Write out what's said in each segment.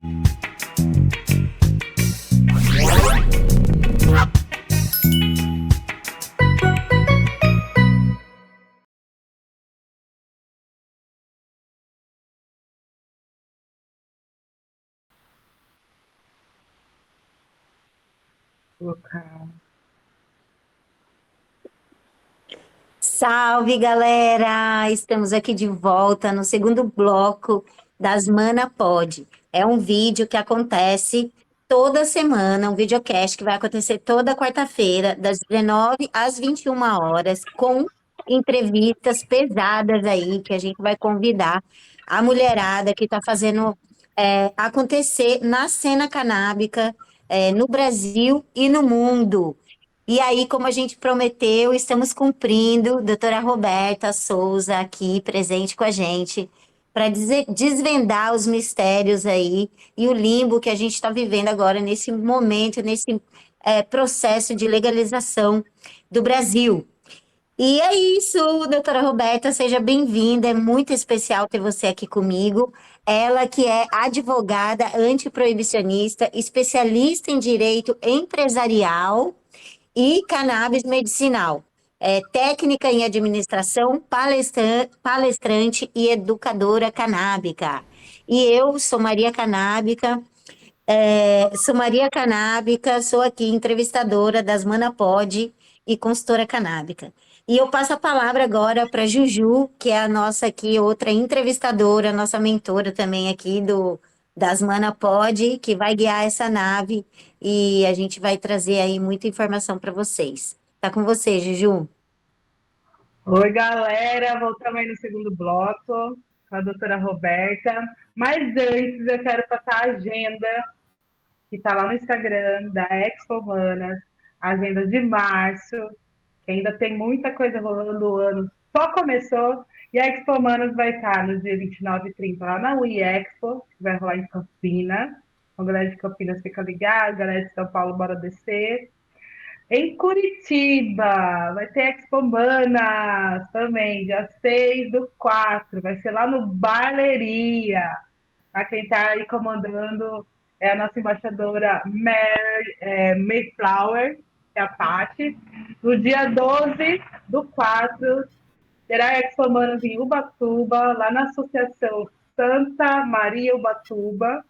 Colocar. Salve, galera! Estamos aqui de volta no segundo bloco das Mana Pod. É um vídeo que acontece toda semana, um videocast que vai acontecer toda quarta-feira, das 19 às 21 horas, com entrevistas pesadas aí, que a gente vai convidar a mulherada que está fazendo acontecer na cena canábica, no Brasil e no mundo. E aí, como a gente prometeu, estamos cumprindo. Doutora Roberta Souza aqui presente com a gente para desvendar os mistérios aí e o limbo que a gente está vivendo agora nesse momento, nesse processo de legalização do Brasil. E é isso, doutora Roberta, seja bem-vinda. É muito especial ter você aqui comigo. Ela que é advogada antiproibicionista, especialista em direito empresarial e cannabis medicinal. Técnica em administração, palestrante e educadora canábica. E eu sou Maria Canábica, sou aqui entrevistadora das Manapod e consultora canábica. E eu passo a palavra agora para Juju, que é a nossa aqui outra entrevistadora, nossa mentora também aqui das Manapod, que vai guiar essa nave e a gente vai trazer aí muita informação para vocês. Tá com você, Juju? Oi, galera, voltamos aí no segundo bloco com a doutora Roberta. Mas antes, eu quero passar a agenda que está lá no Instagram da Expo Humanas, agenda de março, que ainda tem muita coisa rolando, o ano só começou, e a Expo Humanas vai estar no dia 29 e 30 lá na UI Expo, que vai rolar em Campinas. Então, galera de Campinas fica ligado, galera de São Paulo, bora descer. Em Curitiba, vai ter Expo Manas também, dia 6/4, vai ser lá no Barleria. A quem está aí comandando é a nossa embaixadora Mayflower, que é a Paty. No dia 12/4, terá Expo Manas em Ubatuba, lá na Associação Santa Maria Ubatuba.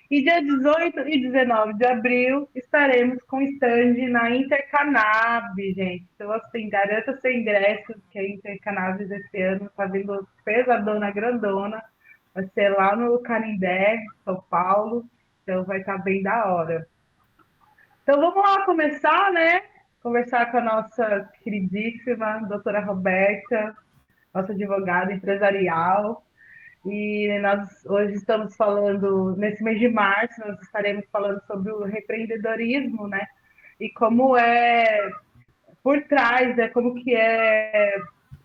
E dia 18 e 19 de abril estaremos com stand na Intercanab, gente. Então, assim, garanta seu ingresso, que a Intercanab esse ano está vindo pesadona, grandona. Vai ser lá no Canindé, São Paulo. Então, vai estar bem da hora. Então, vamos lá começar, né? Conversar com a nossa queridíssima doutora Roberta, nossa advogada empresarial. E nós hoje estamos falando, nesse mês de março, nós estaremos falando sobre o empreendedorismo, né? E como é por trás, né? Como que é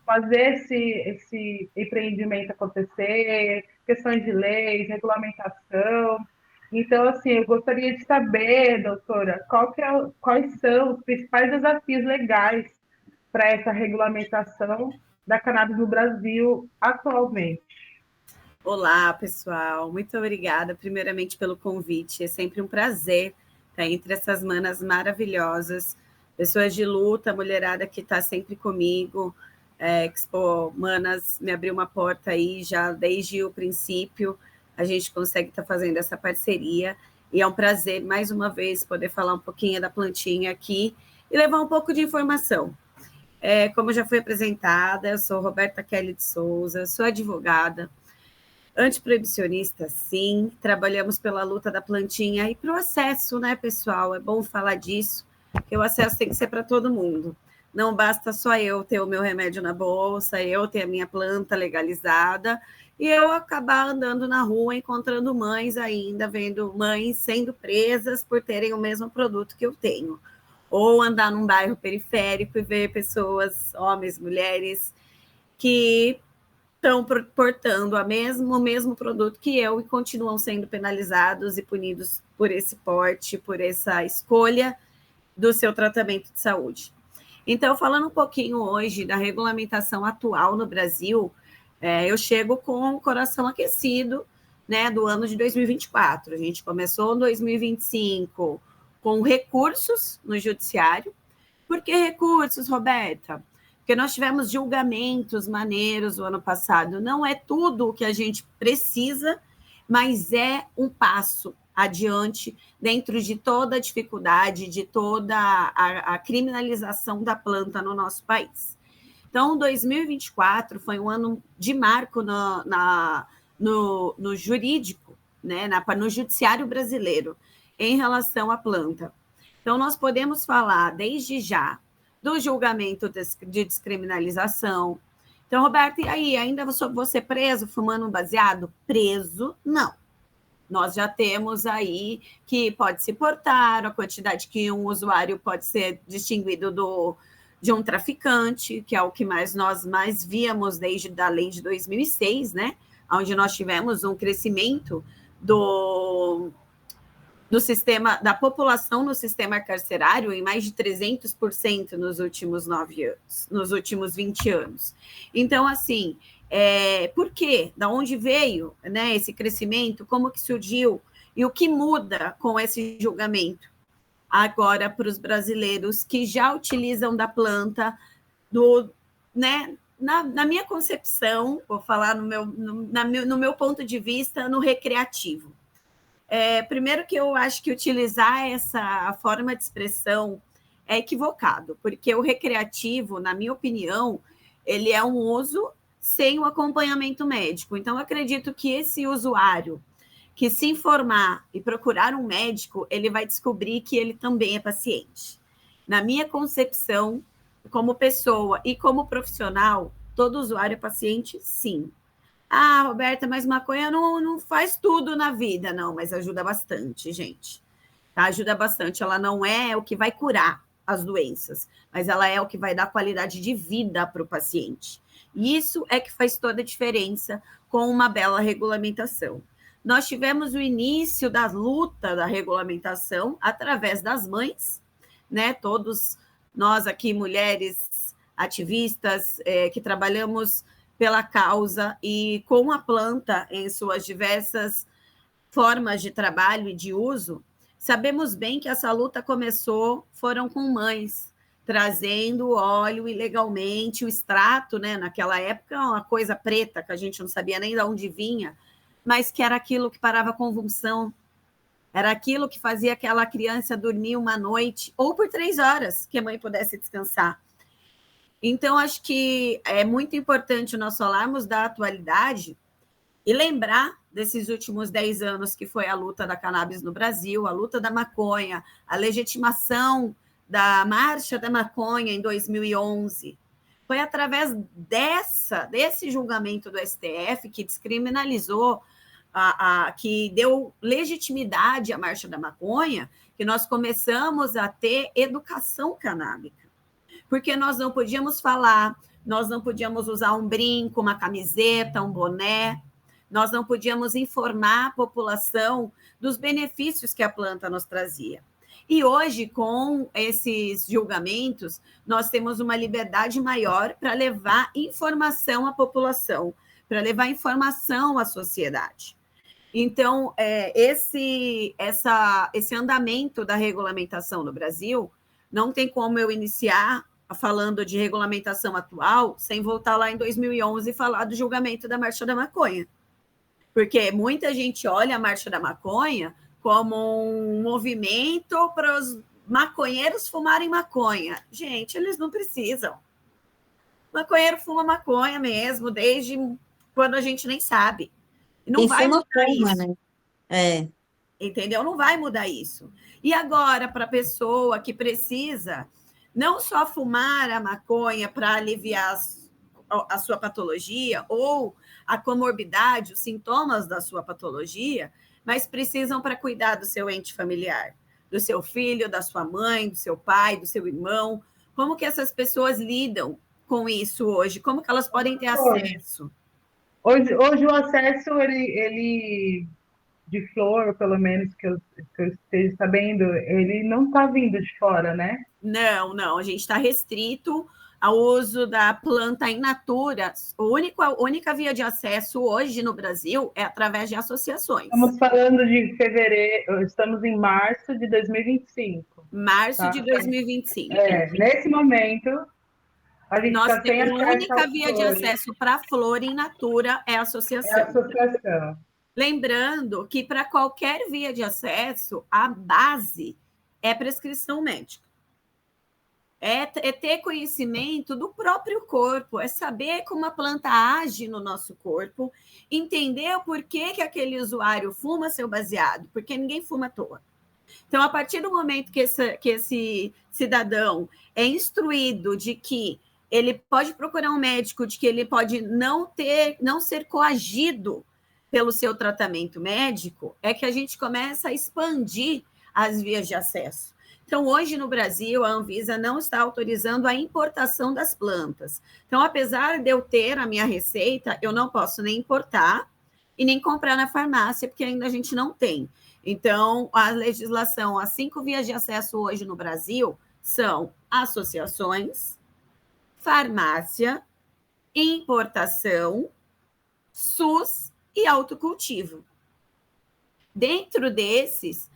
fazer esse empreendimento acontecer, questões de leis, regulamentação. Então, assim, eu gostaria de saber, doutora, quais são os principais desafios legais para essa regulamentação da cannabis no Brasil atualmente. Olá, pessoal. Muito obrigada, primeiramente, pelo convite. É sempre um prazer estar entre essas manas maravilhosas, pessoas de luta, mulherada que está sempre comigo. Expo Manas me abriu uma porta aí já desde o princípio. A gente consegue estar fazendo essa parceria. E é um prazer, mais uma vez, poder falar um pouquinho da plantinha aqui e levar um pouco de informação. Como já foi apresentada, eu sou Roberta Kelly de Souza, sou advogada, antiproibicionista, sim, trabalhamos pela luta da plantinha e para o acesso, né, pessoal? É bom falar disso, que o acesso tem que ser para todo mundo. Não basta só eu ter o meu remédio na bolsa, eu ter a minha planta legalizada e eu acabar andando na rua encontrando mães ainda, vendo mães sendo presas por terem o mesmo produto que eu tenho. Ou andar num bairro periférico e ver pessoas, homens, mulheres, que estão portando o mesmo produto que eu e continuam sendo penalizados e punidos por esse porte, por essa escolha do seu tratamento de saúde. Então, falando um pouquinho hoje da regulamentação atual no Brasil, eu chego com o coração aquecido, né, do ano de 2024. A gente começou em 2025 com recursos no judiciário. Por que recursos, Roberta? Porque nós tivemos julgamentos maneiros o ano passado. Não é tudo o que a gente precisa, mas é um passo adiante dentro de toda a dificuldade, de toda a criminalização da planta no nosso país. Então, 2024 foi um ano de marco no jurídico, né, no judiciário brasileiro, em relação à planta. Então, nós podemos falar, desde já, do julgamento de descriminalização. Então, Roberto, e aí, ainda vou ser preso fumando um baseado? Preso, não. Nós já temos aí que pode se portar, a quantidade que um usuário pode ser distinguido de um traficante, que é o que nós mais víamos desde a lei de 2006, né? Onde nós tivemos um crescimento do sistema, da população no sistema carcerário em mais de 300% nos últimos 9 anos, nos últimos 20 anos. Então, assim, por quê? Da onde veio, né, esse crescimento? Como que surgiu? E o que muda com esse julgamento? Agora, para os brasileiros que já utilizam da planta, né, na minha concepção, vou falar no meu ponto de vista, no recreativo. Primeiro que eu acho que utilizar essa forma de expressão é equivocado, porque o recreativo, na minha opinião, ele é um uso sem o acompanhamento médico. Então, eu acredito que esse usuário que se informar e procurar um médico, ele vai descobrir que ele também é paciente. Na minha concepção, como pessoa e como profissional, todo usuário é paciente, sim. Ah, Roberta, mas maconha não faz tudo na vida. Não, mas ajuda bastante, gente. Tá? Ajuda bastante. Ela não é o que vai curar as doenças, mas ela é o que vai dar qualidade de vida para o paciente. E isso é que faz toda a diferença com uma bela regulamentação. Nós tivemos o início da luta da regulamentação através das mães, né? Todos nós aqui, mulheres ativistas, que trabalhamos pela causa e com a planta em suas diversas formas de trabalho e de uso, sabemos bem que essa luta foram com mães, trazendo óleo ilegalmente, o extrato, né? Naquela época, uma coisa preta, que a gente não sabia nem de onde vinha, mas que era aquilo que parava a convulsão, era aquilo que fazia aquela criança dormir uma noite, ou por 3 horas, que a mãe pudesse descansar. Então, acho que é muito importante nós falarmos da atualidade e lembrar desses últimos 10 anos que foi a luta da cannabis no Brasil, a luta da maconha, a legitimação da Marcha da Maconha em 2011. Foi através desse julgamento do STF que descriminalizou, que deu legitimidade à Marcha da Maconha, que nós começamos a ter educação canábica. Porque nós não podíamos falar, nós não podíamos usar um brinco, uma camiseta, um boné, nós não podíamos informar a população dos benefícios que a planta nos trazia. E hoje, com esses julgamentos, nós temos uma liberdade maior para levar informação à população, para levar informação à sociedade. Então, esse andamento da regulamentação no Brasil, não tem como eu iniciar falando de regulamentação atual, sem voltar lá em 2011 e falar do julgamento da Marcha da Maconha. Porque muita gente olha a Marcha da Maconha como um movimento para os maconheiros fumarem maconha. Gente, eles não precisam. O maconheiro fuma maconha mesmo, desde quando a gente nem sabe. Não vai mudar isso. Né? Entendeu? Não vai mudar isso. E agora, para a pessoa que precisa não só fumar a maconha para aliviar a sua patologia ou a comorbidade, os sintomas da sua patologia, mas precisam para cuidar do seu ente familiar, do seu filho, da sua mãe, do seu pai, do seu irmão. Como que essas pessoas lidam com isso hoje? Como que elas podem ter acesso? Hoje o acesso, ele de flor, pelo menos que eu esteja sabendo, ele não está vindo de fora, né? Não, a gente está restrito ao uso da planta in natura, a única via de acesso hoje no Brasil é através de associações. Estamos falando de fevereiro, estamos em março de 2025. Março Tá? de 2025. Nesse momento, a gente Nós está sem temos a acesso única às via de flores. acesso para flor in natura é a É a associação. associação. Lembrando que para qualquer via de acesso, a base é prescrição médica. É ter conhecimento do próprio corpo, é saber como a planta age no nosso corpo, entender o porquê que aquele usuário fuma seu baseado, porque ninguém fuma à toa. Então, a partir do momento que esse cidadão é instruído de que ele pode procurar um médico, de que ele pode não ser coagido pelo seu tratamento médico, é que a gente começa a expandir as vias de acesso. Então, hoje no Brasil, a Anvisa não está autorizando a importação das plantas. Então, apesar de eu ter a minha receita, eu não posso nem importar e nem comprar na farmácia, porque ainda a gente não tem. Então, a legislação, as 5 vias de acesso hoje no Brasil são associações, farmácia, importação, SUS e autocultivo. Dentro desses,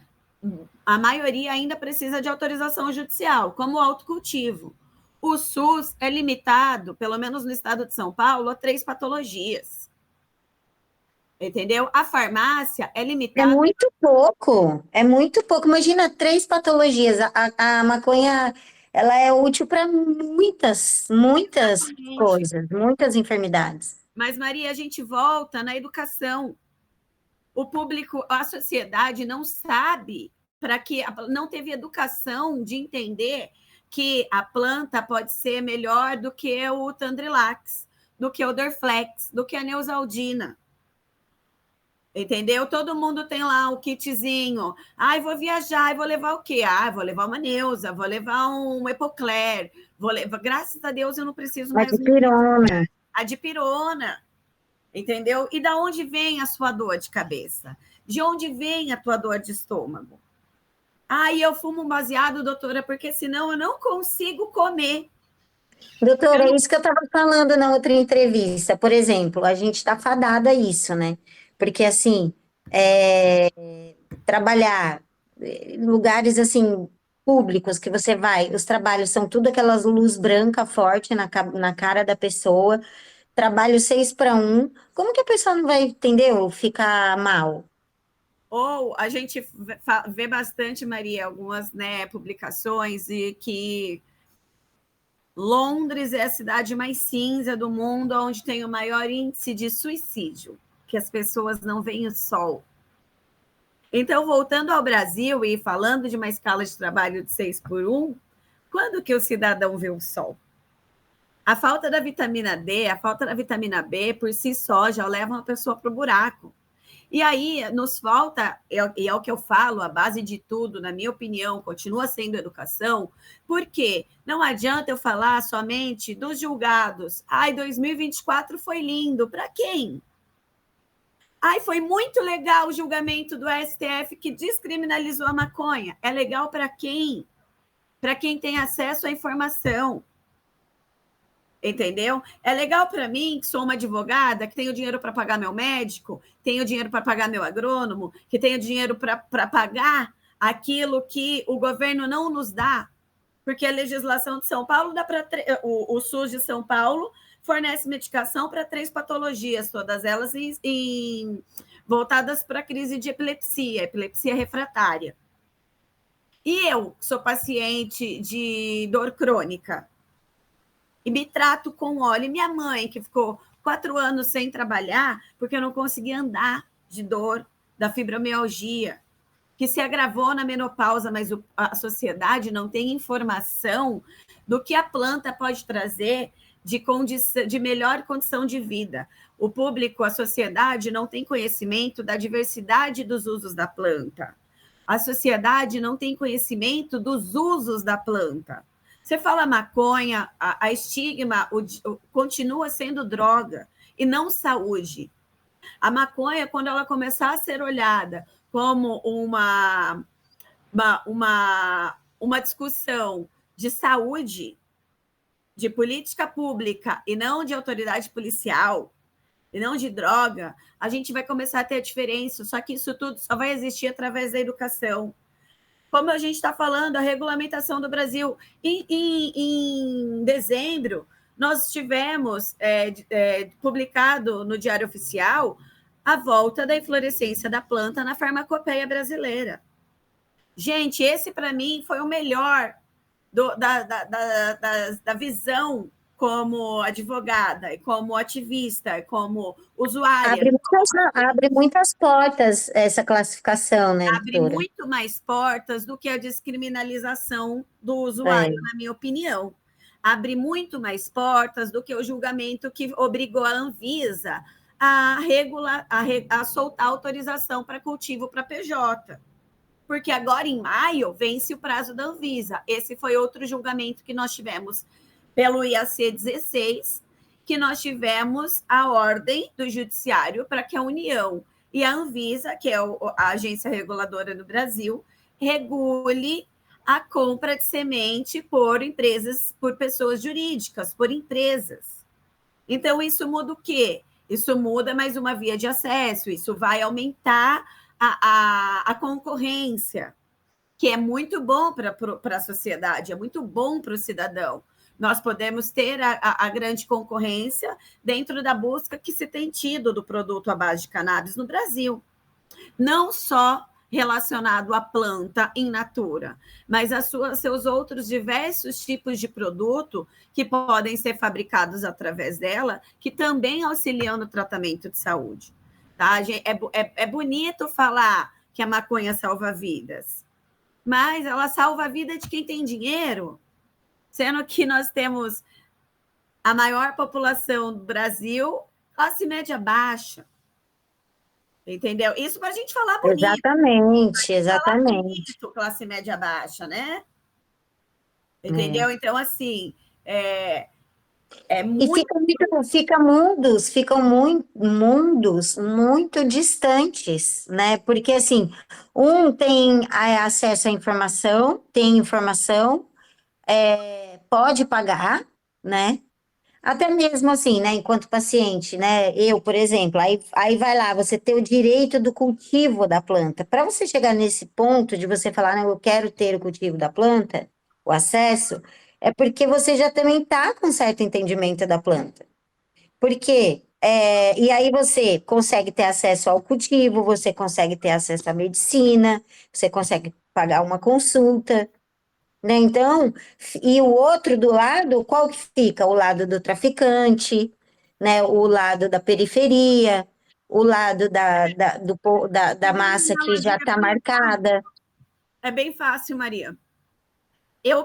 a maioria ainda precisa de autorização judicial, como o autocultivo. O SUS é limitado, pelo menos no estado de São Paulo, a 3 patologias. Entendeu? A farmácia é limitada... É muito pouco. Imagina 3 patologias. A maconha, ela é útil para muitas coisas, muitas enfermidades. Mas, Maria, a gente volta na educação. O público, a sociedade não sabe, não teve educação de entender que a planta pode ser melhor do que o Tandrilax, do que o Dorflex, do que a Neosaldina. Entendeu? Todo mundo tem lá o kitzinho. Vou viajar, vou levar o quê? Vou levar uma Neusa, vou levar um Epocler, graças a Deus eu não preciso mais... A dipirona. Entendeu? E da onde vem a sua dor de cabeça? De onde vem a tua dor de estômago? Eu fumo um baseado, doutora, porque senão eu não consigo comer. Doutora, é isso que eu estava falando na outra entrevista. Por exemplo, a gente está fadada a isso, né? Porque, assim, trabalhar em lugares, assim, públicos que você vai, os trabalhos são tudo aquelas luz branca forte na cara da pessoa, trabalho 6 para 1, como que a pessoa não vai, entendeu? Ficar mal? Ou a gente vê bastante, Maria, algumas, né, publicações e que Londres é a cidade mais cinza do mundo, onde tem o maior índice de suicídio, que as pessoas não veem o sol. Então, voltando ao Brasil e falando de uma escala de trabalho de 6 por 1, quando que o cidadão vê o sol? A falta da vitamina D, a falta da vitamina B, por si só, já leva uma pessoa para o buraco. E aí, nos falta, e é o que eu falo, a base de tudo, na minha opinião, continua sendo educação, porque não adianta eu falar somente dos julgados. 2024 foi lindo. Para quem? Foi muito legal o julgamento do STF que descriminalizou a maconha. É legal para quem? Para quem tem acesso à informação. Entendeu? É legal para mim, que sou uma advogada, que tenho dinheiro para pagar meu médico, tenho dinheiro para pagar meu agrônomo, que tenho dinheiro para pagar aquilo que o governo não nos dá, porque a legislação de São Paulo dá para o SUS de São Paulo fornece medicação para 3 patologias, todas elas voltadas para a crise de epilepsia refratária. E eu sou paciente de dor crônica e me trato com óleo. E minha mãe, que ficou 4 anos sem trabalhar, porque eu não conseguia andar de dor da fibromialgia, que se agravou na menopausa, mas a sociedade não tem informação do que a planta pode trazer de melhor condição de vida. O público, a sociedade, não tem conhecimento da diversidade dos usos da planta. A sociedade não tem conhecimento dos usos da planta. Você fala maconha, a estigma continua sendo droga e não saúde. A maconha, quando ela começar a ser olhada como uma discussão de saúde, de política pública e não de autoridade policial, e não de droga, a gente vai começar a ter a diferença. Só que isso tudo só vai existir através da educação. Como a gente está falando, a regulamentação do Brasil. Em dezembro, nós tivemos publicado no Diário Oficial a volta da inflorescência da planta na farmacopeia brasileira. Gente, esse, para mim, foi o melhor da visão como advogada, e como ativista, e como usuária. Abre muitas portas essa classificação, né, Abre doutora? muito mais portas do que a descriminalização do usuário, na minha opinião. Abre muito mais portas do que o julgamento que obrigou a Anvisa a soltar autorização para cultivo para PJ. Porque agora, em maio, vence o prazo da Anvisa. Esse foi outro julgamento que nós tivemos pelo IAC 16, que nós tivemos a ordem do Judiciário para que a União e a Anvisa, que é a agência reguladora do Brasil, regule a compra de semente por empresas, por pessoas jurídicas, por empresas. Então, isso muda o quê? Isso muda mais uma via de acesso, isso vai aumentar a concorrência, que é muito bom para a sociedade, é muito bom para o cidadão. Nós podemos ter a grande concorrência dentro da busca que se tem tido do produto à base de cannabis no Brasil. Não só relacionado à planta in natura, mas a seus outros diversos tipos de produto que podem ser fabricados através dela, que também auxiliam no tratamento de saúde. Tá? É bonito falar que a maconha salva vidas, mas ela salva a vida de quem tem dinheiro, sendo que nós temos a maior população do Brasil, classe média baixa. Entendeu? Isso para a gente falar bonito. Exatamente. Falar bonito, classe média baixa, né? Entendeu? Então, assim, muito... E ficam mundos muito distantes, né? Porque, assim, um tem acesso à informação, tem informação, pode pagar, né? Até mesmo assim, né, enquanto paciente, né, eu, por exemplo, aí vai lá, você ter o direito do cultivo da planta. Para você chegar nesse ponto de você falar, não, eu quero ter o cultivo da planta, o acesso, é porque você já também está com certo entendimento da planta. Porque, e aí você consegue ter acesso ao cultivo, você consegue ter acesso à medicina, você consegue pagar uma consulta, né? Então, e o outro do lado, qual que fica? O lado do traficante, né? O lado da periferia, o lado da massa que já está marcada. É bem fácil, Maria. Eu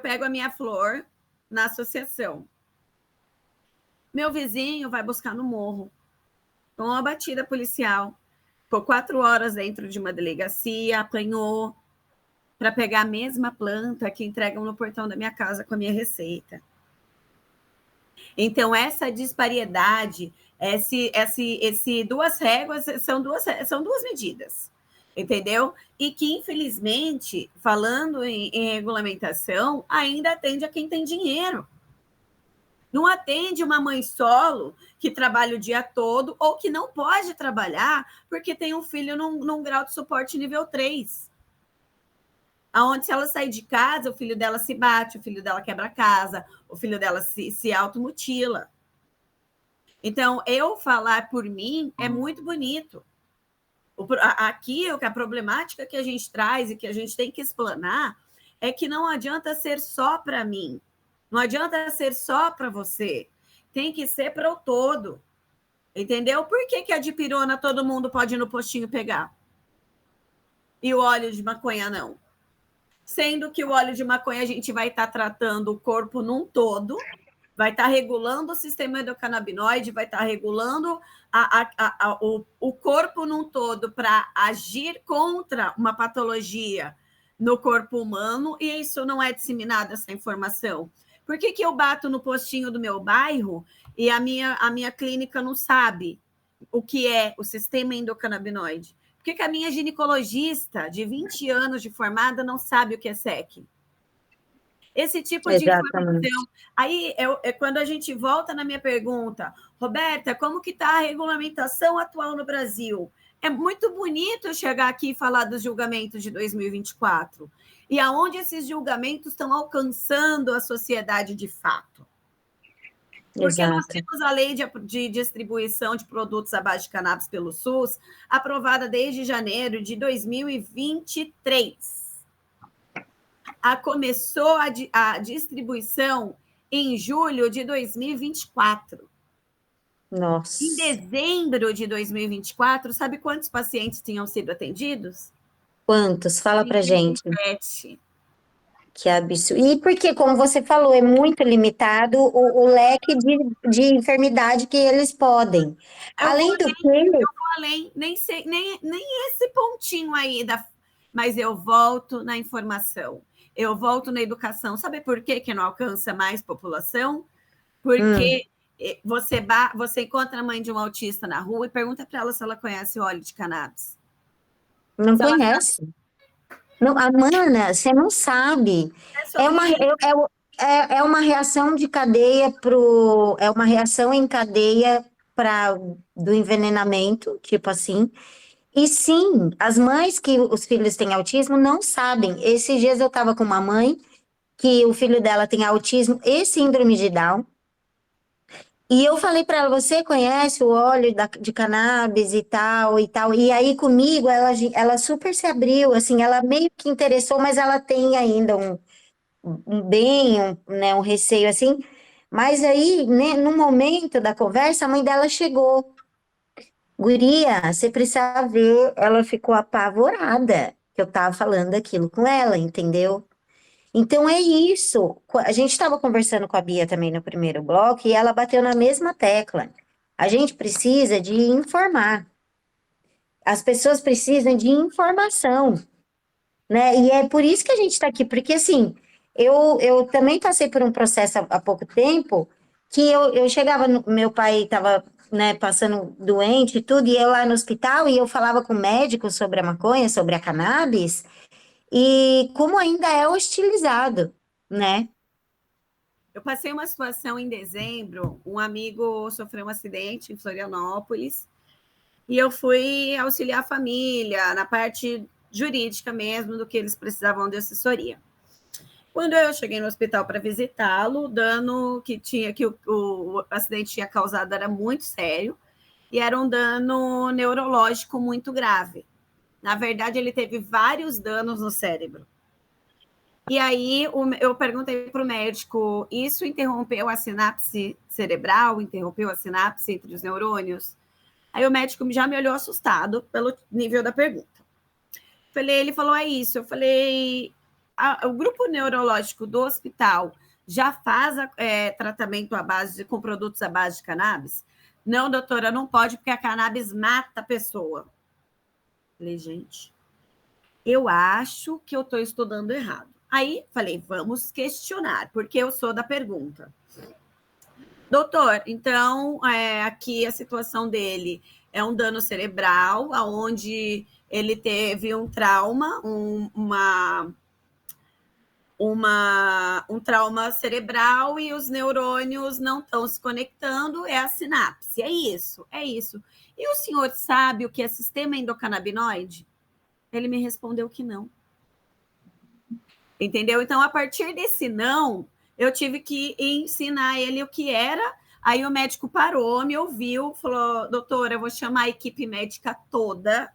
pego a minha flor na associação. Meu vizinho vai buscar no morro. Com uma batida policial. Ficou 4 horas dentro de uma delegacia, apanhou para pegar a mesma planta que entregam no portão da minha casa com a minha receita. Então, essa disparidade, duas réguas são duas medidas, entendeu? E que, infelizmente, falando em regulamentação, ainda atende a quem tem dinheiro. Não atende uma mãe solo que trabalha o dia todo ou que não pode trabalhar porque tem um filho num grau de suporte nível 3. Onde, se ela sair de casa, o filho dela se bate, o filho dela quebra a casa, o filho dela se automutila. Então, eu falar por mim é muito bonito. Aqui, a problemática que a gente traz e que a gente tem que explanar é que não adianta ser só para mim. Não adianta ser só para você. Tem que ser para o todo. Entendeu? Por que a dipirona todo mundo pode ir no postinho pegar? E o óleo de maconha não? Sendo que o óleo de maconha a gente vai estar tratando o corpo num todo, vai estar regulando o sistema endocannabinoide, vai estar regulando o corpo num todo para agir contra uma patologia no corpo humano, e isso não é disseminado, essa informação. Por que eu bato no postinho do meu bairro e a minha clínica não sabe o que é o sistema endocannabinoide? Por que a minha ginecologista de 20 anos de formada não sabe o que é SEC? Esse tipo de Exatamente. informação. Aí é quando a gente volta na minha pergunta, Roberta, como que está a regulamentação atual no Brasil? É muito bonito chegar aqui e falar dos julgamentos de 2024 e aonde esses julgamentos estão alcançando a sociedade de fato. Porque nós Exato. temos a lei de distribuição de produtos à base de cannabis pelo SUS, aprovada desde janeiro de 2023. Começou a distribuição em julho de 2024. Em Nossa, dezembro de 2024, sabe quantos pacientes tinham sido atendidos? quantos? Fala pra gente. 37. Que absurdo. E porque, como você falou, é muito limitado o leque de enfermidade que eles podem. Eu vou Além do que, além, nem sei, nem esse pontinho aí, mas eu volto na informação, eu volto na educação. Sabe por que não alcança mais população? Porque você encontra a mãe de um autista na rua e pergunta para ela se ela conhece óleo de cannabis. não Se ela conhece. Não, a mana, você não sabe. é É sobre uma, isso. é uma reação de cadeia é uma reação em cadeia do envenenamento, tipo assim. E sim, as mães que os filhos têm autismo não sabem. Esses dias eu estava com uma mãe que o filho dela tem autismo e síndrome de Down. E eu falei para ela, você conhece o óleo de cannabis e tal e tal? E aí comigo ela super se abriu, assim, ela meio que interessou, mas ela tem ainda né, um receio assim. Mas aí, né, no momento da conversa, a mãe dela chegou. Guria, você precisa ver, ela ficou apavorada que eu tava falando aquilo com ela, entendeu? Então é isso. A gente estava conversando com a Bia também no primeiro bloco e ela bateu na mesma tecla. A gente precisa de informar. As pessoas precisam de informação, né? E é por isso que a gente está aqui, porque assim, eu também passei por um processo há pouco tempo que eu chegava, meu pai estava, né, passando doente e tudo, e eu lá no hospital e eu falava com o médico sobre a maconha, sobre a cannabis, e como ainda é hostilizado, né? Eu passei uma situação em dezembro, um amigo sofreu um acidente em Florianópolis e eu fui auxiliar a família na parte jurídica mesmo do que eles precisavam de assessoria. Quando eu cheguei no hospital para visitá-lo, o dano que o acidente tinha causado era muito sério e era um dano neurológico muito grave. Na verdade, ele teve vários danos no cérebro. E aí eu perguntei para o médico, isso interrompeu a sinapse cerebral, interrompeu a sinapse entre os neurônios? Aí o médico já me olhou assustado pelo nível da pergunta. Ele falou, é isso. Eu falei, o grupo neurológico do hospital já faz tratamento com produtos à base de cannabis? Não, doutora, não pode, porque a cannabis mata a pessoa. Falei, gente, eu acho que eu estou estudando errado. Aí falei, vamos questionar, porque eu sou da pergunta. Doutor, então aqui a situação dele é um dano cerebral, onde ele teve um trauma, um trauma cerebral e os neurônios não estão se conectando, é a sinapse, é isso, é isso. E o senhor sabe o que é sistema endocannabinoide? Ele me respondeu que não. Entendeu? Então, a partir desse não, eu tive que ensinar ele o que era. Aí o médico parou, me ouviu, falou, doutora, eu vou chamar a equipe médica toda,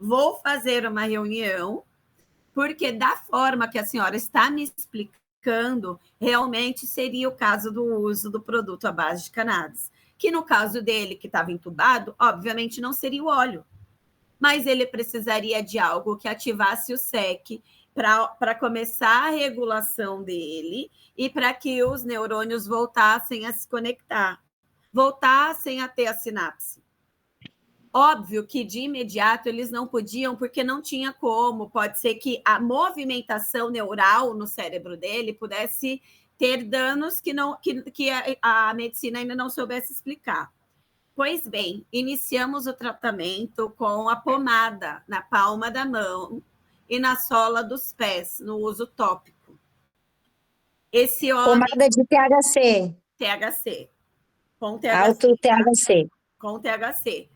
vou fazer uma reunião, porque da forma que a senhora está me explicando, realmente seria o caso do uso do produto à base de cannabis. Que no caso dele, que estava entubado, obviamente não seria o óleo, mas ele precisaria de algo que ativasse o SEC para começar a regulação dele e para que os neurônios voltassem a se conectar, voltassem a ter a sinapse. Óbvio que de imediato eles não podiam, porque não tinha como. Pode ser que a movimentação neural no cérebro dele pudesse ter danos que a medicina ainda não soubesse explicar. Pois bem, iniciamos o tratamento com a pomada na palma da mão e na sola dos pés, no uso tópico. Esse homem, Pomada de THC, THC, com THC, alto tá? THC. Com THC.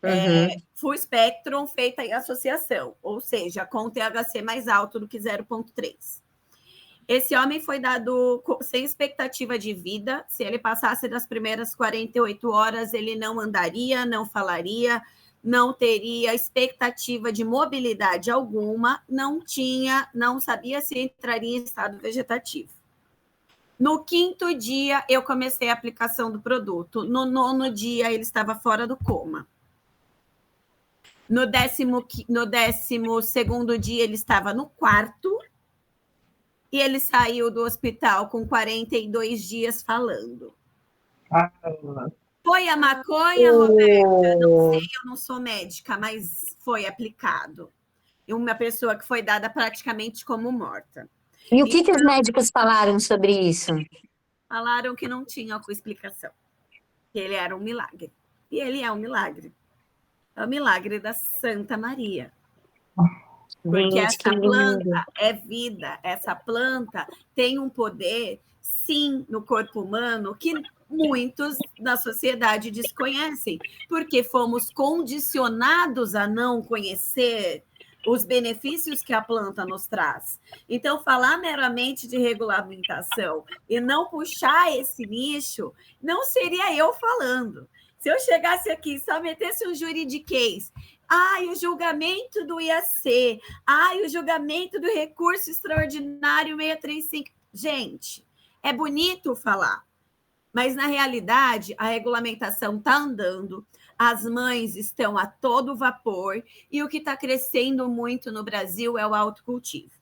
Uhum. Full spectrum feita em associação, ou seja, com THC mais alto do que 0,3. Esse homem foi dado sem expectativa de vida. Se ele passasse das primeiras 48 horas, ele não andaria, não falaria, não teria expectativa de mobilidade alguma, não sabia se entraria em estado vegetativo. No 5º dia, eu comecei a aplicação do produto. No 9º dia, ele estava fora do coma. No 12º dia, ele estava no quarto e ele saiu do hospital com 42 dias falando. Foi a maconha, Roberta? Não sei, eu não sou médica, mas foi aplicado. E uma pessoa que foi dada praticamente como morta. E o que os médicos falaram sobre isso? Falaram que não tinha explicação, que ele era um milagre. E ele é um milagre. É o milagre da Santa Maria. Porque Gente, que essa lindo. planta é vida, essa planta tem um poder, sim, no corpo humano, que muitos da sociedade desconhecem, porque fomos condicionados a não conhecer os benefícios que a planta nos traz. Então, falar meramente de regulamentação e não puxar esse nicho, não seria eu falando. Se eu chegasse aqui e só metesse um juridiquês, o julgamento do IAC, o julgamento do recurso extraordinário 635. Gente, é bonito falar, mas na realidade a regulamentação está andando, as mães estão a todo vapor e o que está crescendo muito no Brasil é o autocultivo.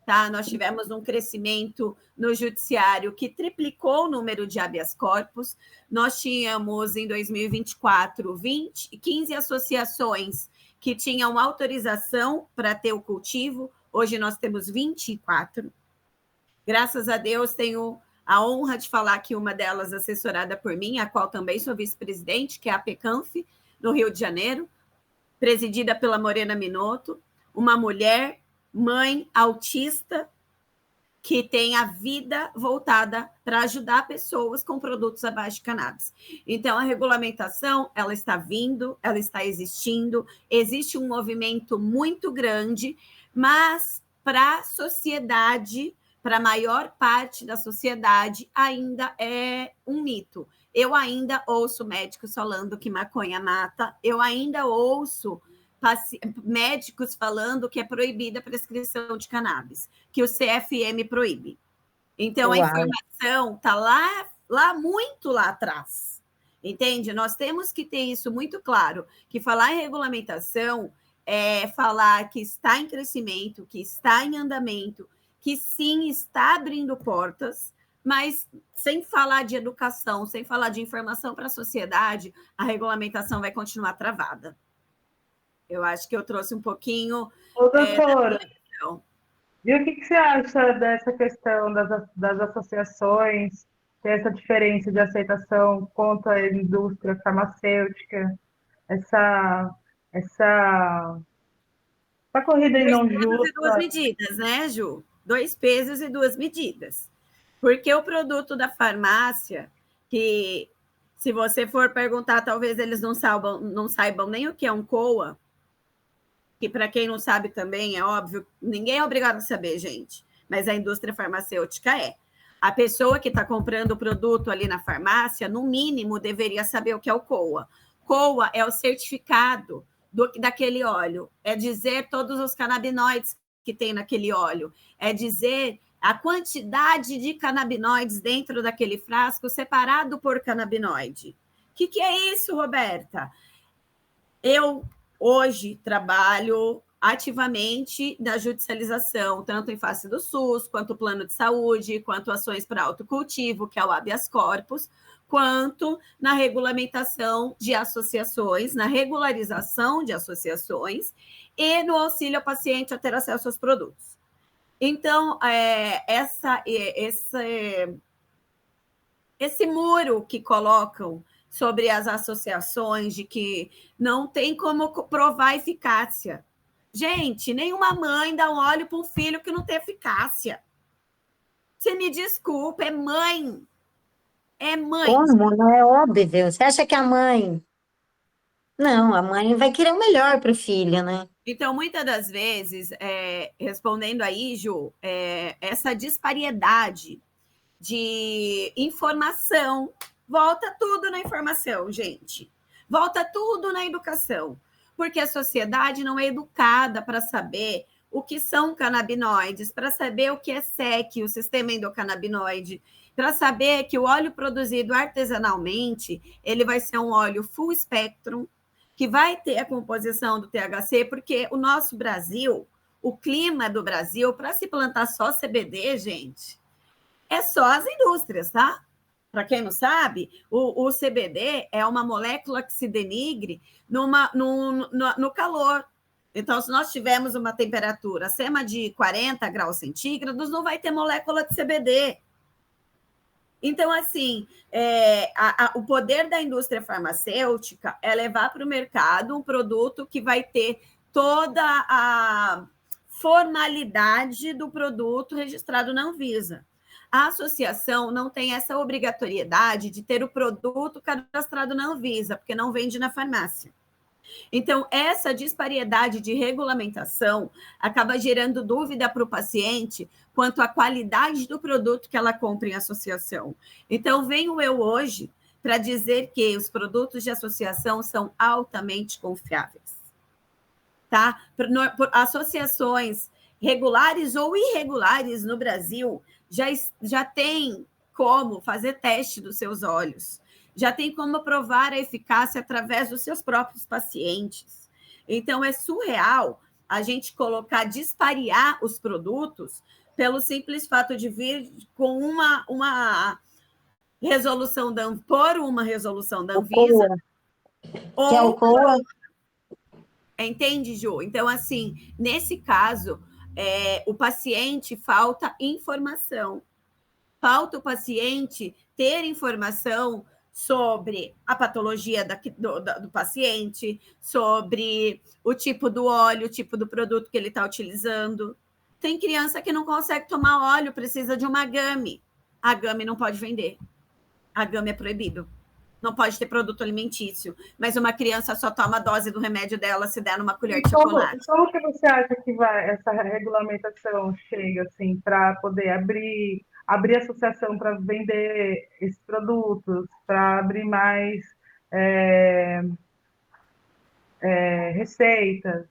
Tá? Nós tivemos um crescimento no judiciário que triplicou o número de habeas corpus. Nós tínhamos, em 2024, 15 associações que tinham autorização para ter o cultivo. Hoje nós temos 24. Graças a Deus, tenho a honra de falar que uma delas assessorada por mim, a qual também sou vice-presidente, que é a PECANF, no Rio de Janeiro, presidida pela Morena Minotto, uma mulher, mãe autista, que tem a vida voltada para ajudar pessoas com produtos à base de cannabis. Então, a regulamentação, ela está vindo, ela está existindo, existe um movimento muito grande, mas para a sociedade, para a maior parte da sociedade, ainda é um mito. Eu ainda ouço médicos falando que maconha mata, eu ainda ouço médicos falando que é proibida a prescrição de cannabis, que o CFM proíbe. Então, a informação está muito lá atrás, entende? Nós temos que ter isso muito claro, que falar em regulamentação é falar que está em crescimento, que está em andamento, que sim, está abrindo portas, mas sem falar de educação, sem falar de informação para a sociedade, a regulamentação vai continuar travada. Eu acho que eu trouxe um pouquinho... Ô, doutora, e o que você acha dessa questão das associações, ter essa diferença de aceitação contra a indústria farmacêutica, essa corrida aí não justa? 2 medidas, né, Ju? 2 pesos e 2 medidas. Porque o produto da farmácia, que se você for perguntar, talvez eles não saibam nem o que é um COA, que para quem não sabe também, é óbvio, ninguém é obrigado a saber, gente, mas a indústria farmacêutica é. A pessoa que está comprando o produto ali na farmácia, no mínimo, deveria saber o que é o COA. COA é o certificado daquele óleo, é dizer todos os canabinoides que tem naquele óleo, é dizer a quantidade de canabinoides dentro daquele frasco separado por canabinoide. O que é isso, Roberta? Eu hoje trabalho ativamente na judicialização, tanto em face do SUS, quanto o plano de saúde, quanto ações para autocultivo, que é o habeas corpus, quanto na regulamentação de associações, na regularização de associações e no auxílio ao paciente a ter acesso aos produtos. Então, esse muro que colocam sobre as associações de que não tem como provar eficácia. Gente, nenhuma mãe dá um óleo para um filho que não tem eficácia. Você me desculpa, é mãe. É mãe. Como? Não é óbvio. Você acha que a mãe... Não, a mãe vai querer o melhor para o filho, né? Então, muitas das vezes, respondendo aí, Ju, essa disparidade de informação, volta tudo na informação, gente. Volta tudo na educação. Porque a sociedade não é educada para saber o que são canabinoides, para saber o que é SEC, o sistema endocannabinoide, para saber que o óleo produzido artesanalmente, ele vai ser um óleo full spectrum, que vai ter a composição do THC, porque o nosso Brasil, o clima do Brasil, para se plantar só CBD, gente, é só as indústrias, tá? Para quem não sabe, o CBD é uma molécula que se denigre no calor. Então, se nós tivermos uma temperatura acima de 40 graus centígrados, não vai ter molécula de CBD. Então, assim, o poder da indústria farmacêutica é levar para o mercado um produto que vai ter toda a formalidade do produto registrado na Anvisa. A associação não tem essa obrigatoriedade de ter o produto cadastrado na Anvisa, porque não vende na farmácia. Então, essa disparidade de regulamentação acaba gerando dúvida para o paciente quanto à qualidade do produto que ela compra em associação. Então, venho eu hoje para dizer que os produtos de associação são altamente confiáveis. Tá? Por associações regulares ou irregulares no Brasil já tem como fazer teste dos seus olhos, já tem como provar a eficácia através dos seus próprios pacientes. Então, é surreal a gente disparear os produtos pelo simples fato de vir com uma resolução por uma resolução da Anvisa. Que é o COA. Entende, Ju? Então, assim, nesse caso, o paciente falta informação. Falta o paciente ter informação sobre a patologia do paciente, sobre o tipo do óleo, o tipo do produto que ele está utilizando. Tem criança que não consegue tomar óleo, precisa de uma gami. A gami não pode vender. A gami é proibido. Não pode ter produto alimentício. Mas uma criança só toma a dose do remédio dela se der numa colher de chocolate. Como que você acha que essa regulamentação chega assim, para poder abrir associação para vender esses produtos, para abrir mais receitas?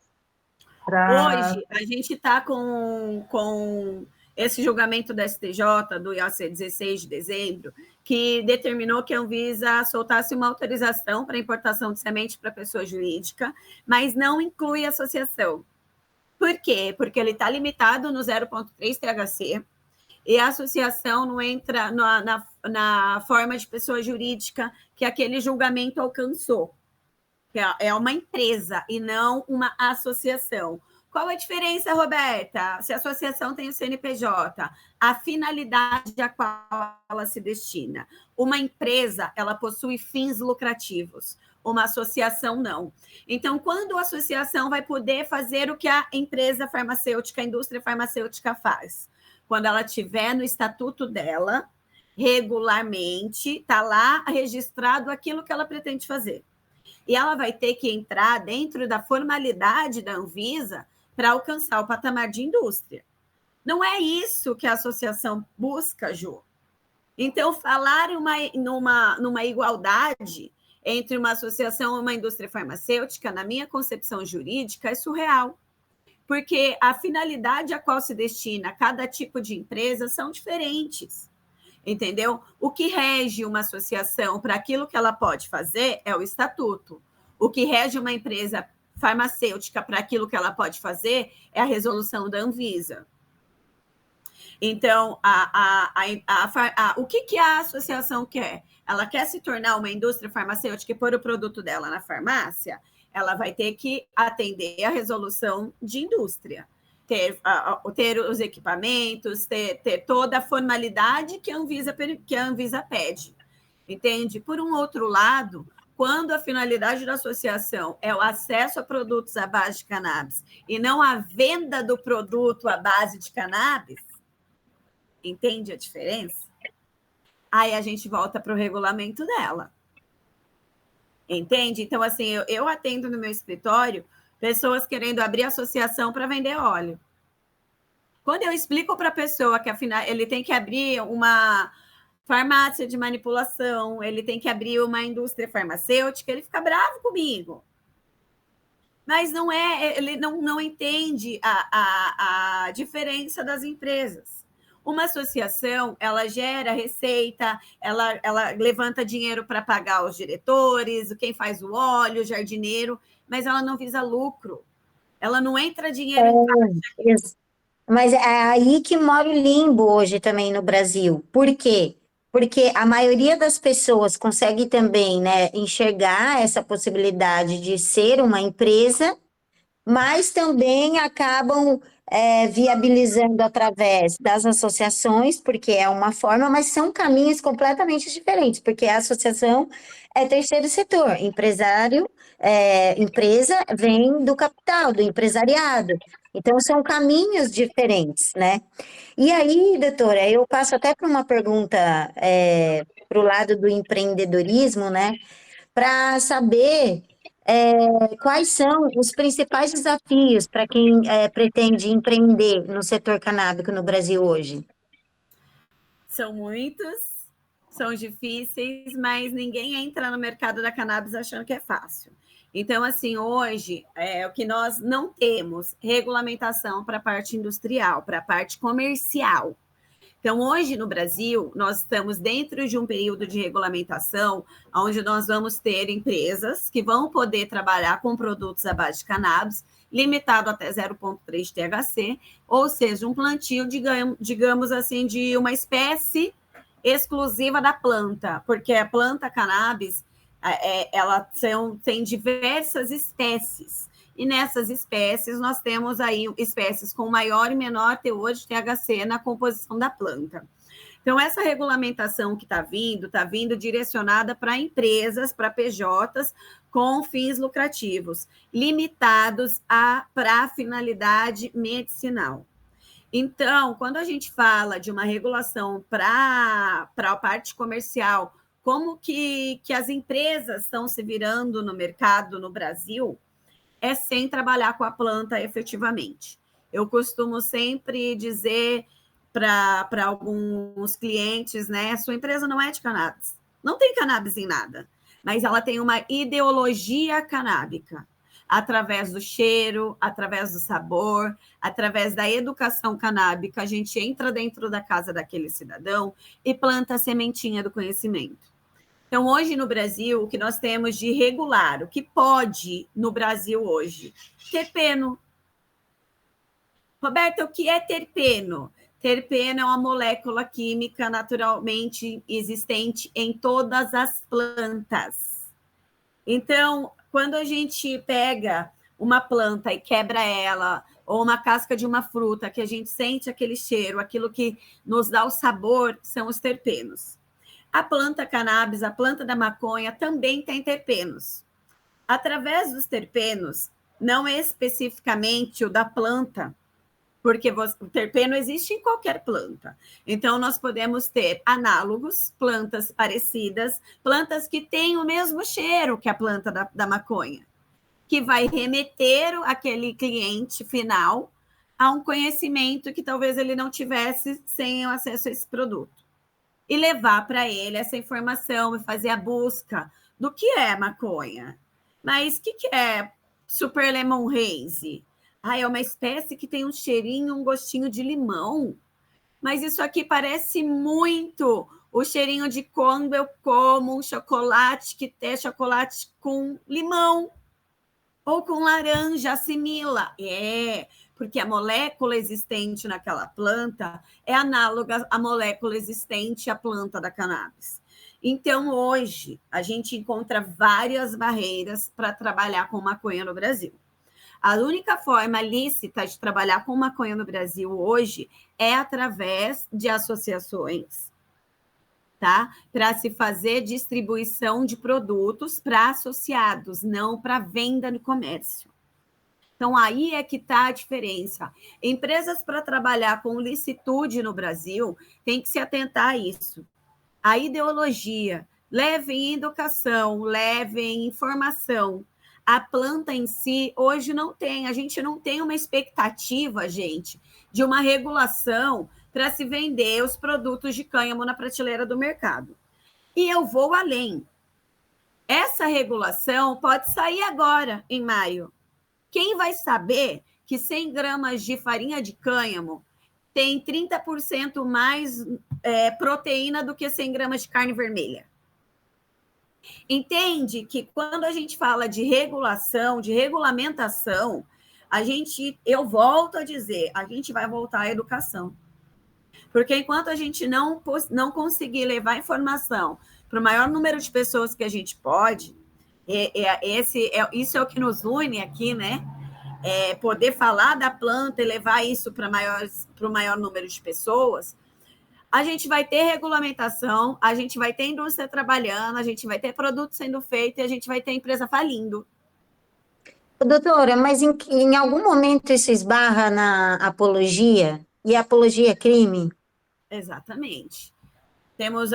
Hoje, a gente está com esse julgamento da STJ, do IAC 16 de dezembro, que determinou que a Anvisa soltasse uma autorização para importação de semente para pessoa jurídica, mas não inclui associação. Por quê? Porque ele está limitado no 0,3 THC, e a associação não entra na forma de pessoa jurídica que aquele julgamento alcançou. É uma empresa e não uma associação. Qual a diferença, Roberta? Se a associação tem o CNPJ, a finalidade a qual ela se destina. Uma empresa, ela possui fins lucrativos. Uma associação, não. Então, quando a associação vai poder fazer o que a empresa farmacêutica, a indústria farmacêutica faz? Quando ela tiver no estatuto dela, regularmente, está lá registrado aquilo que ela pretende fazer. E ela vai ter que entrar dentro da formalidade da Anvisa para alcançar o patamar de indústria. Não é isso que a associação busca, Ju. Então, falar numa igualdade entre uma associação e uma indústria farmacêutica, na minha concepção jurídica, é surreal. Porque a finalidade a qual se destina cada tipo de empresa são diferentes. Entendeu? O que rege uma associação para aquilo que ela pode fazer é o estatuto. O que rege uma empresa farmacêutica para aquilo que ela pode fazer é a resolução da Anvisa. Então, o que a associação quer? Ela quer se tornar uma indústria farmacêutica e pôr o produto dela na farmácia? Ela vai ter que atender a resolução de indústria. Ter os equipamentos, ter toda a formalidade que a Anvisa pede, entende? Por um outro lado, quando a finalidade da associação é o acesso a produtos à base de cannabis e não a venda do produto à base de cannabis, Entende a diferença? Aí a gente volta para o regulamento dela. Entende? Então, assim, eu atendo no meu escritório pessoas querendo abrir associação para vender óleo. Quando eu explico para a pessoa que, afinal, ele tem que abrir uma farmácia de manipulação, ele tem que abrir uma indústria farmacêutica, ele fica bravo comigo. Mas não é, ele não entende a diferença das empresas. Uma associação, ela gera receita, ela levanta dinheiro para pagar os diretores, quem faz o óleo, o jardineiro, mas ela não visa lucro. Ela não entra dinheiro em caixa. Mas é aí que mora o limbo hoje também no Brasil. Por quê? Porque a maioria das pessoas consegue também, né, enxergar essa possibilidade de ser uma empresa, mas também acabam viabilizando através das associações, porque é uma forma, mas são caminhos completamente diferentes, porque a associação é terceiro setor, empresário, empresa vem do capital, do empresariado. Então, são caminhos diferentes, né? E aí, doutora, eu passo até para uma pergunta para o lado do empreendedorismo, né? Para saber quais são os principais desafios para quem pretende empreender no setor canábico no Brasil hoje? São muitos, são difíceis, mas ninguém entra no mercado da cannabis achando que é fácil. Então, assim, hoje, o que nós não temos regulamentação para a parte industrial, para a parte comercial. Então, hoje no Brasil, nós estamos dentro de um período de regulamentação, onde nós vamos ter empresas que vão poder trabalhar com produtos à base de cannabis, limitado até 0,3 THC, ou seja, um plantio, digamos assim, de uma espécie exclusiva da planta, porque a planta cannabis, ela tem diversas espécies. E nessas espécies, nós temos aí espécies com maior e menor teor de THC na composição da planta. Então, essa regulamentação que está vindo direcionada para empresas, para PJs, com fins lucrativos, limitados para a finalidade medicinal. Então, quando a gente fala de uma regulação para a parte comercial, como que as empresas estão se virando no mercado no Brasil, é sem trabalhar com a planta efetivamente. Eu costumo sempre dizer para alguns clientes, né? Sua empresa não é de cannabis. Não tem cannabis em nada, mas ela tem uma ideologia canábica. Através do cheiro, através do sabor, através da educação canábica, a gente entra dentro da casa daquele cidadão e planta a sementinha do conhecimento. Então, hoje no Brasil, o que nós temos de regular, o que pode no Brasil hoje? Terpeno. Roberta, o que é terpeno? Terpeno é uma molécula química naturalmente existente em todas as plantas. Então, quando a gente pega uma planta e quebra ela, ou uma casca de uma fruta, que a gente sente aquele cheiro, aquilo que nos dá o sabor, são os terpenos. A planta cannabis, a planta da maconha, também tem terpenos. Através dos terpenos, não especificamente o da planta, porque o terpeno existe em qualquer planta. Então, nós podemos ter análogos, plantas parecidas, plantas que têm o mesmo cheiro que a planta da maconha, que vai remeter aquele cliente final a um conhecimento que talvez ele não tivesse sem o acesso a esse produto. E levar para ele essa informação e fazer a busca do que é maconha. Mas o que é Super Lemon Haze? É uma espécie que tem um cheirinho, um gostinho de limão. Mas isso aqui parece muito o cheirinho de quando eu como um chocolate que tem chocolate com limão ou com laranja, assimila. Porque a molécula existente naquela planta é análoga à molécula existente à planta da cannabis. Então, hoje, a gente encontra várias barreiras para trabalhar com maconha no Brasil. A única forma lícita de trabalhar com maconha no Brasil hoje é através de associações, tá? Para se fazer distribuição de produtos para associados, não para venda no comércio. Então, aí é que está a diferença. Empresas para trabalhar com licitude no Brasil têm que se atentar a isso. A ideologia, levem educação, levem informação. A planta em si, hoje não tem. A gente não tem uma expectativa, gente, de uma regulação para se vender os produtos de cânhamo na prateleira do mercado. E eu vou além. Essa regulação pode sair agora, em maio. Quem vai saber que 100 gramas de farinha de cânhamo tem 30% mais proteína do que 100 gramas de carne vermelha? Entende que quando a gente fala de regulação, de regulamentação, eu volto a dizer, a gente vai voltar à educação. Porque enquanto a gente não conseguir levar informação para o maior número de pessoas que a gente pode, isso é o que nos une aqui, né? Poder falar da planta e levar isso para o maior número de pessoas, a gente vai ter regulamentação, a gente vai ter indústria trabalhando, a gente vai ter produto sendo feito e a gente vai ter empresa falindo. Doutora, mas em algum momento isso esbarra na apologia? E a apologia é crime? Exatamente. Temos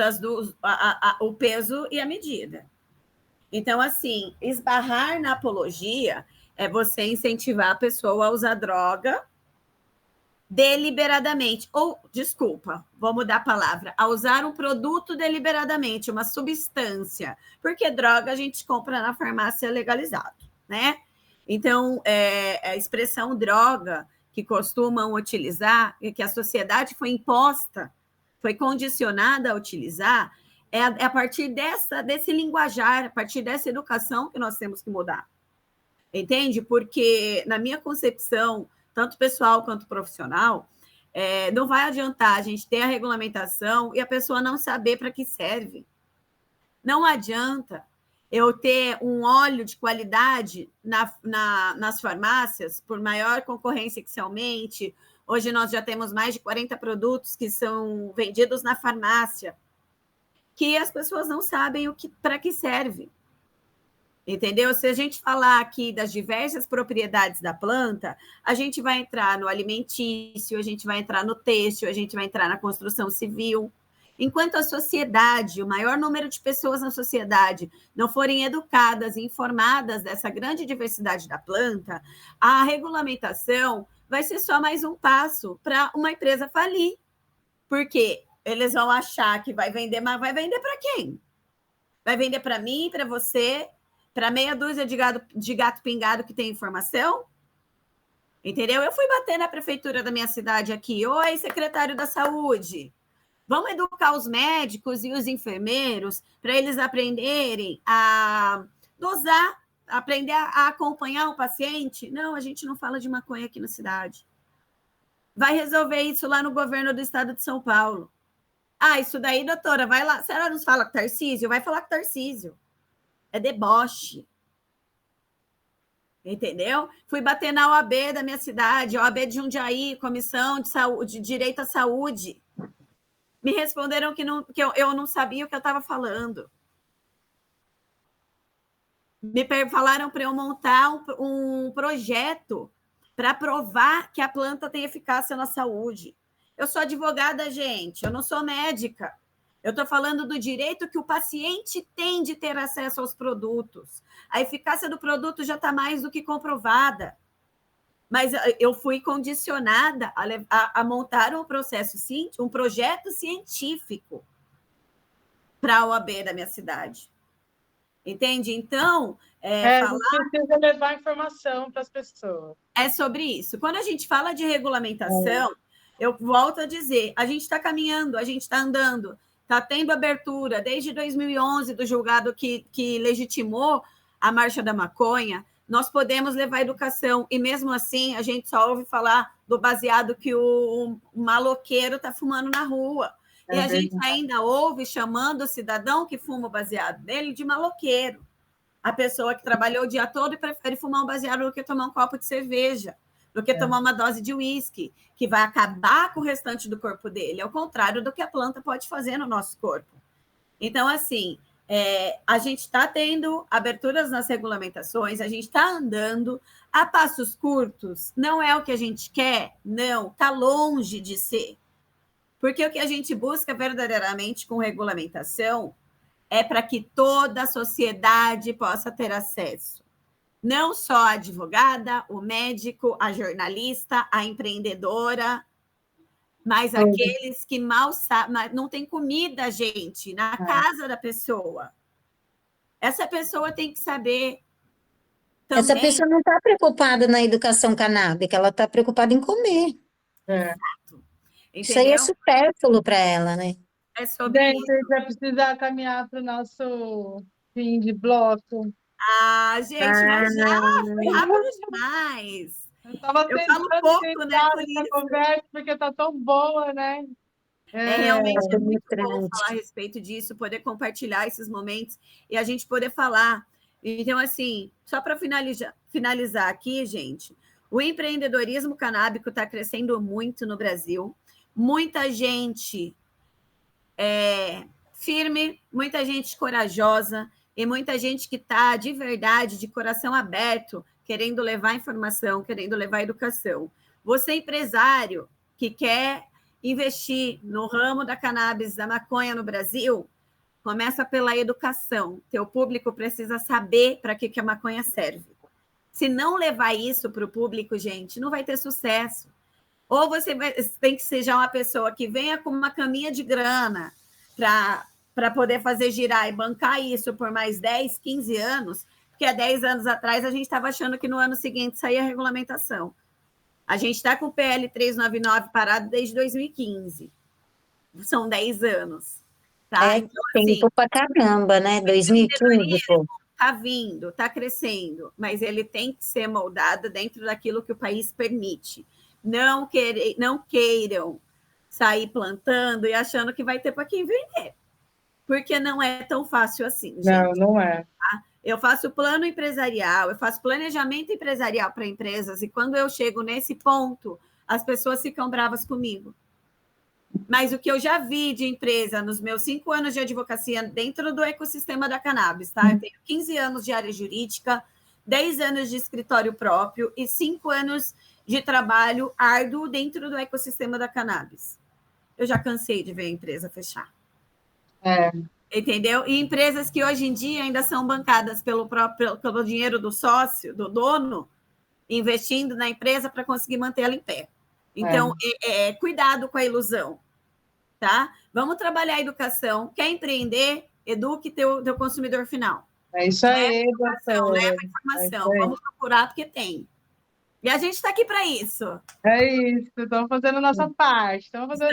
o peso e a medida. Então, assim, esbarrar na apologia é você incentivar a pessoa a usar droga deliberadamente, ou, desculpa, vou mudar a palavra, a usar um produto deliberadamente, uma substância, porque droga a gente compra na farmácia legalizado, né? Então, a expressão droga que costumam utilizar, e que a sociedade foi imposta, foi condicionada a utilizar, é a partir desse linguajar, a partir dessa educação que nós temos que mudar. Entende? Porque, na minha concepção, tanto pessoal quanto profissional, não vai adiantar a gente ter a regulamentação e a pessoa não saber para que serve. Não adianta eu ter um óleo de qualidade nas farmácias, por maior concorrência que se aumente. Hoje nós já temos mais de 40 produtos que são vendidos na farmácia, que as pessoas não sabem para que serve. Entendeu? Se a gente falar aqui das diversas propriedades da planta, a gente vai entrar no alimentício, a gente vai entrar no têxtil, a gente vai entrar na construção civil. Enquanto a sociedade, o maior número de pessoas na sociedade não forem educadas e informadas dessa grande diversidade da planta, a regulamentação vai ser só mais um passo para uma empresa falir. Porque eles vão achar que vai vender, mas vai vender para quem? Vai vender para mim, para você, para meia dúzia de gato pingado que tem informação? Entendeu? Eu fui bater na prefeitura da minha cidade aqui. Oi, secretário da Saúde. Vamos educar os médicos e os enfermeiros para eles aprenderem a dosar, aprender a acompanhar o paciente? Não, a gente não fala de maconha aqui na cidade. Vai resolver isso lá no governo do estado de São Paulo. Ah, isso daí, doutora, vai lá. Se ela nos fala com Tarcísio, vai falar com Tarcísio. É deboche. Entendeu? Fui bater na OAB da minha cidade, OAB de Jundiaí, Comissão de Saúde, de Direito à Saúde. Me responderam que eu não sabia o que eu estava falando. Falaram para eu montar um projeto para provar que a planta tem eficácia na saúde. Eu sou advogada, gente, eu não sou médica. Eu estou falando do direito que o paciente tem de ter acesso aos produtos. A eficácia do produto já está mais do que comprovada. Mas eu fui condicionada a montar um projeto científico para a OAB da minha cidade. Entende? Então, você precisa levar informação para as pessoas. É sobre isso. Quando a gente fala de regulamentação, eu volto a dizer, a gente está caminhando, a gente está andando, está tendo abertura desde 2011 do julgado que legitimou a marcha da maconha. Nós podemos levar educação, e mesmo assim a gente só ouve falar do baseado que o maloqueiro está fumando na rua. E a gente ainda ouve chamando o cidadão que fuma o baseado dele de maloqueiro. A pessoa que trabalhou o dia todo e prefere fumar um baseado do que tomar um copo de cerveja, do que tomar uma dose de uísque, que vai acabar com o restante do corpo dele, ao contrário do que a planta pode fazer no nosso corpo. Então, assim, A gente está tendo aberturas nas regulamentações, a gente está andando a passos curtos. Não é o que a gente quer? Não, está longe de ser. Porque o que a gente busca verdadeiramente com regulamentação é para que toda a sociedade possa ter acesso. Não só a advogada, o médico, a jornalista, a empreendedora, mas aqueles que mal sabem, não tem comida, gente, na casa da pessoa. Essa pessoa tem que saber também. Essa pessoa não está preocupada na educação canábica, ela está preocupada em comer. Exato. Isso aí é supérfluo para ela, né? É sobre Gente, isso. a gente vai precisar caminhar para o nosso fim de bloco. Gente, mas já foi rápido demais. Eu falo pouco, né, por isso. Conversa, porque tá tão boa, né? Realmente muito bom falar a respeito disso, poder compartilhar esses momentos e a gente poder falar. Então, assim, só para finalizar aqui, gente, o empreendedorismo canábico está crescendo muito no Brasil. Muita gente firme, muita gente corajosa e muita gente que está de verdade, de coração aberto, querendo levar informação, querendo levar educação. Você, empresário, que quer investir no ramo da cannabis, da maconha no Brasil, começa pela educação. Teu público precisa saber para que a maconha serve. Se não levar isso para o público, gente, não vai ter sucesso. Ou você tem que ser já uma pessoa que venha com uma caminha de grana para poder fazer girar e bancar isso por mais 10, 15 anos, porque há 10 anos atrás a gente estava achando que no ano seguinte saía a regulamentação. A gente está com o PL 399 parado desde 2015. São 10 anos. Tá? Então, tempo para caramba, né? 2015, pô. Está vindo, está crescendo, mas ele tem que ser moldado dentro daquilo que o país permite. Não queiram sair plantando e achando que vai ter para quem vender, porque não é tão fácil assim, gente. Não é. Tá? Eu faço plano empresarial, eu faço planejamento empresarial para empresas, e quando eu chego nesse ponto, as pessoas ficam bravas comigo. Mas o que eu já vi de empresa nos meus 5 anos de advocacia dentro do ecossistema da cannabis, tá? Eu tenho 15 anos de área jurídica, 10 anos de escritório próprio e 5 anos de trabalho árduo dentro do ecossistema da cannabis. Eu já cansei de ver a empresa fechar. Entendeu? E empresas que hoje em dia ainda são bancadas pelo dinheiro do sócio, do dono, investindo na empresa para conseguir manter ela em pé. Então, cuidado com a ilusão, tá? Vamos trabalhar a educação. Quer empreender? Eduque teu consumidor final. É isso aí, educação, leva informação. Vamos procurar porque tem. E a gente está aqui para isso. É isso, estamos fazendo a nossa parte. Estamos aqui.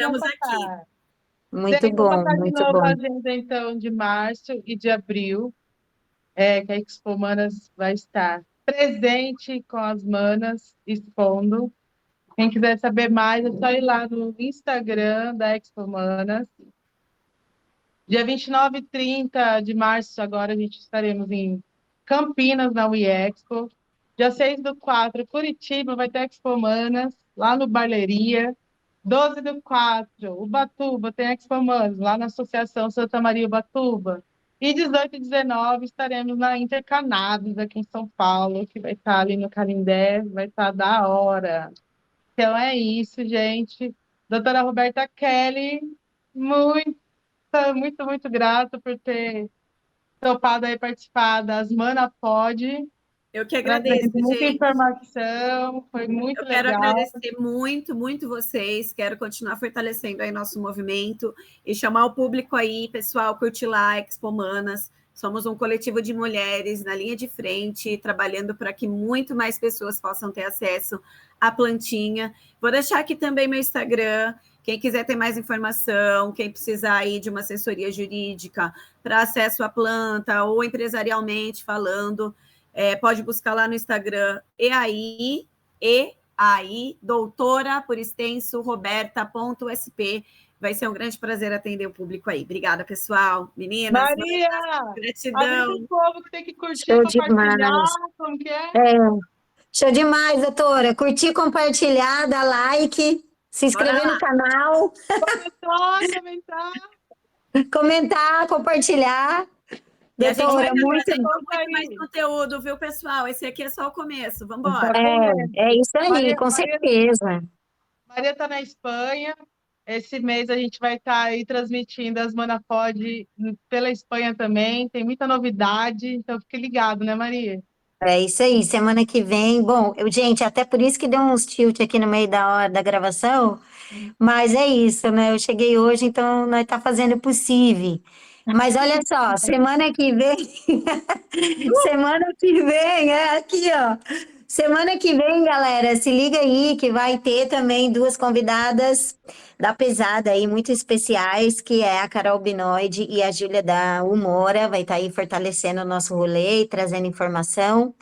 Muito bom, muito bom. A agenda, então, de março e de abril, que a Expo Manas vai estar presente com as manas, expondo. Quem quiser saber mais, é só ir lá no Instagram da Expo Manas. Dia 29 e 30 de março, agora a gente estaremos em Campinas, na UiExpo. Dia 6/4, Curitiba, vai ter Expo Manas, lá no Barleria. 12/4, Ubatuba, tem Expo Manas, lá na Associação Santa Maria Ubatuba. E 18 e 19 estaremos na Intercannabis, aqui em São Paulo, que vai estar ali no Canindé, vai estar da hora. Então é isso, gente. Doutora Roberta Kelly, muito grata por ter topado aí participar das Mana Pod. Eu que agradeço, muita informação, foi muito legal. Eu quero agradecer muito vocês, quero continuar fortalecendo aí nosso movimento e chamar o público aí, pessoal, curtir lá, Expo Manas. Somos um coletivo de mulheres na linha de frente, trabalhando para que muito mais pessoas possam ter acesso à plantinha. Vou deixar aqui também meu Instagram, quem quiser ter mais informação, quem precisar aí de uma assessoria jurídica para acesso à planta ou empresarialmente falando, pode buscar lá no Instagram, EAI, doutora, por extenso, roberta.sp. Vai ser um grande prazer atender o público aí. Obrigada, pessoal. Meninas, Maria! Gratidão. O povo que tem que curtir, compartilhar, como que é? Show demais, doutora. Curtir, compartilhar, dar like, se inscrever no canal. Comentar. Comentar, compartilhar. E a gente vai Doutora, estar muito. trazendo Conta muito mais aí. conteúdo, viu, pessoal? Esse aqui é só o começo. Vamos Tá embora. comendo. É isso aí, Maria, com Maria, certeza. Maria está na Espanha. Esse mês a gente vai estar aí transmitindo as Manapod pela Espanha também. Tem muita novidade, então fique ligado, né, Maria? É isso aí, semana que vem. Bom, gente, até por isso que deu uns tilt aqui no meio da hora da gravação, mas é isso, né? Eu cheguei hoje, então nós tá fazendo o possível. Mas olha só, semana que vem, semana que vem, é aqui, ó. Semana que vem, galera, se liga aí que vai ter também duas convidadas da pesada aí, muito especiais, que é a Carol Binoide e a Júlia da Umora, vai estar aí fortalecendo o nosso rolê e trazendo informação.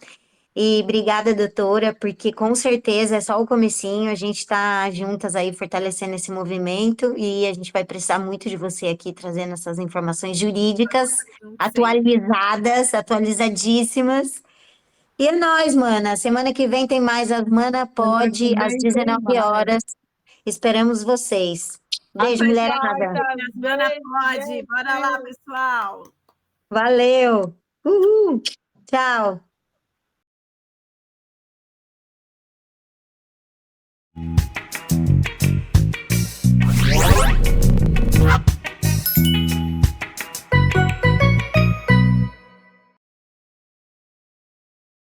E obrigada, doutora, porque com certeza é só o comecinho, a gente está juntas aí fortalecendo esse movimento e a gente vai precisar muito de você aqui trazendo essas informações jurídicas Sim. atualizadas, atualizadíssimas. E é nóis, mana. Semana que vem tem mais as Mana Semana Pode que às vem tem 19 mais. horas. Esperamos vocês. Beijo, mulherada. Rapaziada, Mana beijo, pode. Bora lá, beijo. pessoal. Valeu. Uhul. Tchau.